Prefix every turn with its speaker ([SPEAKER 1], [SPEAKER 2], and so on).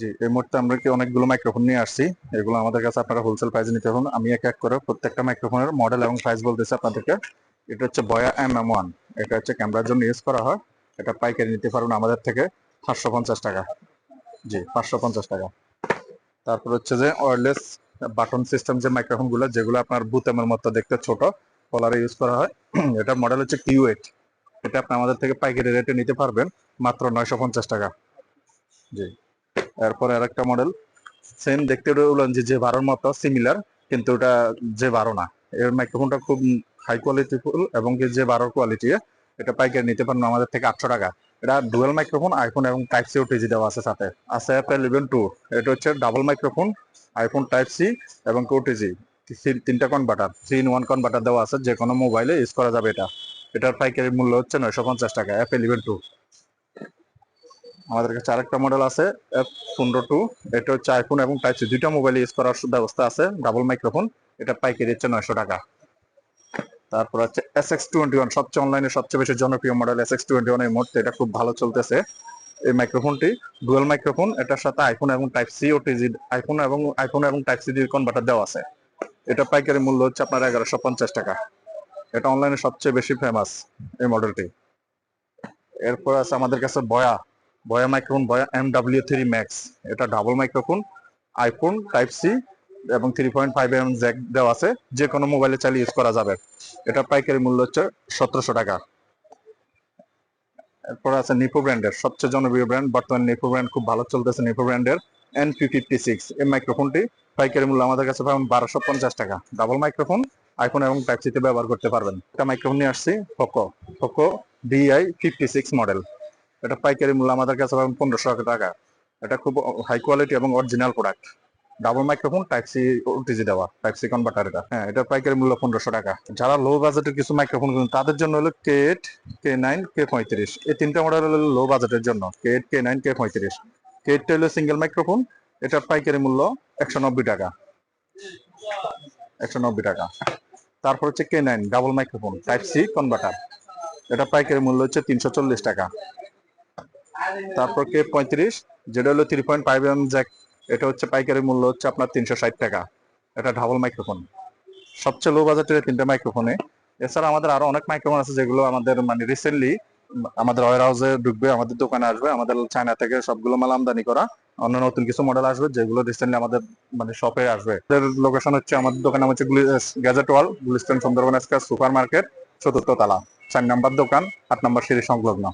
[SPEAKER 1] জি, এই মুহূর্তে আমরা কি অনেকগুলো মাইক্রোফোন নিয়ে আসছি। এগুলো আমাদের কাছে আপনারা হোলসেল প্রাইসে নিতে পারবেন। আমি এক এক করে প্রত্যেকটা মাইক্রোফোনের মডেল এবং প্রাইস বলতেছি আপনাদেরকে। এটা হচ্ছে বয়া MM1। এটা হচ্ছে ক্যামেরার জন্য ইউজ করা হয়। এটা পাইকারি নিতে পারবেন আমাদের থেকে 550 টাকা। জি, 550 টাকা। তারপর হচ্ছে যে ওয়্যারলেস বাটন সিস্টেম যে মাইক্রোফোন গুলো, যেগুলো আপনার বুতামের মতো দেখতে ছোট, কলারে ইউজ করা হয়। এটার মডেল হচ্ছে Q8। এটা আপনি আমাদের থেকে পাইকারি রেটে নিতে পারবেন মাত্র 950 টাকা। জি। এরপরে আরেকটা মডেল সেম দেখতে উলানজি যে 12 মতো সিমিলার, কিন্তু ওটা যে 12 না। এর মাইক্রোফোনটা খুব হাই কোয়ালিটি ফুল এবং কি যে 12 কোয়ালিটি। এটা পাইকারি নিতে পারেন আমাদের থেকে 800 টাকা। এটা ডুয়াল মাইক্রোফোন, আইফোন এবং টাইপ সি ওটিজি দেওয়া আছে সাথে। আছে অ্যাপেল ইভেন 2। এটা হচ্ছে double microphone, iPhone type C এবং ওটিজি তিনটা কনভার্টার, 3-in-1 কনভার্টার দেওয়া আছে, যে কোনো মোবাইলে ইউজ করা যাবে এটা। এটার পাইকারি মূল্য হচ্ছে 950 টাকা, অ্যাপেল ইভেন 2। আমাদের কাছে আরেকটা মডেল আছে F15 2। এটা হচ্ছে আইফোন এবং টাইপ সি দুইটা মোবাইল ইউজ করার ব্যবস্থা আছে, ডাবল মাইক্রোফোন। এটা পাইকারি হচ্ছে 900 টাকা। তারপর হচ্ছে SX21, সবচেয়ে অনলাইনে সবচেয়ে বেশি জনপ্রিয় মডেল SX21 এই মুহূর্তে। এটা খুব ভালো চলতেছে এই মাইক্রোফোনটি। ডুয়াল মাইক্রোফোন, এটার সাথে আইফোন এবং টাইপ সি ওটিজি, আইফোন এবং টাইপ সি দিয়ে কনভার্টার দেওয়া আছে। এটা পাইকারি মূল্য হচ্ছে আপনার 1150 টাকা। এটা অনলাইনে সবচেয়ে বেশি ফেমাস এই মডেলটি। এরপর আছে আমাদের কাছে বয়া বয়া মাইক্রোফোন, বয়া MW3 Max। এটা double microphone, iPhone type C এবং 3.5 mm জ্যাক দেওয়া আছে, যে কোনো মোবাইলে চালিয়ে ইউজ করা যাবে। এটা পাইকারি মূল্য হচ্ছে 1700 টাকা। এরপর আছে নিপো ব্র্যান্ডের সবচেয়ে জনপ্রিয় ব্র্যান্ড বর্তমানে, নিপো ব্র্যান্ড খুব ভালো চলতেছে। নিপো ব্র্যান্ডের NP56 এই মাইক্রোফোনটি পাইকারি মূল্য আমাদের কাছে পাবেন 1250 টাকা। ডাবল মাইক্রোফোন, আইফোন এবং টাইপ সিতে ব্যবহার করতে পারবেন। একটা মাইক্রোফোন নিয়ে আসছি পোকো DI56 মডেল। এটা পাইকারি মূল্য আমাদের কাছে পাবেন 1500 টাকা। এটা খুব হাই কোয়ালিটি এবং original product. Double microphone, type C OTG দেওয়া, টাইপ সি কনভার্টার। এটা হ্যাঁ, এটা পাইকারি মূল্য 1500 টাকা। যারা লো বাজেটের কিছু মাইক্রোফোন তাদের জন্য হলো K8, K9, K35। এই তিনটা মডেল হলো লো বাজেটের জন্য, K8, K9, K35। K8 হলো সিঙ্গেল মাইক্রোফোন, এটার পাইকারি মূল্য 190 টাকা। 190 টাকা। তারপর হচ্ছে K9 double microphone, type C converter. এটা পাইকারি মূল্য হচ্ছে 340 টাকা। তারপর K35, যেটা হলো 3.5 mm জ্যাক। এটা হচ্ছে পাইকারি মূল্য হচ্ছে আপনার 360 টাকা। এটা ডাবল মাইক্রোফোন, সবচেয়ে লো বাজেটের তিনটা মাইক্রোফোনে। এছাড়া আমাদের আরো অনেক মাইক্রোফোন আছে, যেগুলো আমাদের মানে রিসেন্টলি আমাদের ওয়্যার হাউসে ঢুকবে, আমাদের দোকানে আসবে। আমাদের চায়না থেকে সবগুলো মাল আমদানি করা। অন্য নতুন কিছু মডেল আসবে, যেগুলো রিসেন্টলি আমাদের মানে শপে আসবে। লোকেশন হচ্ছে, আমাদের দোকানে হচ্ছে gadget wall, Gulistan Sundarban square super market, 4th তলা, 4 নম্বর দোকান, 8 নম্বর সিঁড়ি সংলগ্ন।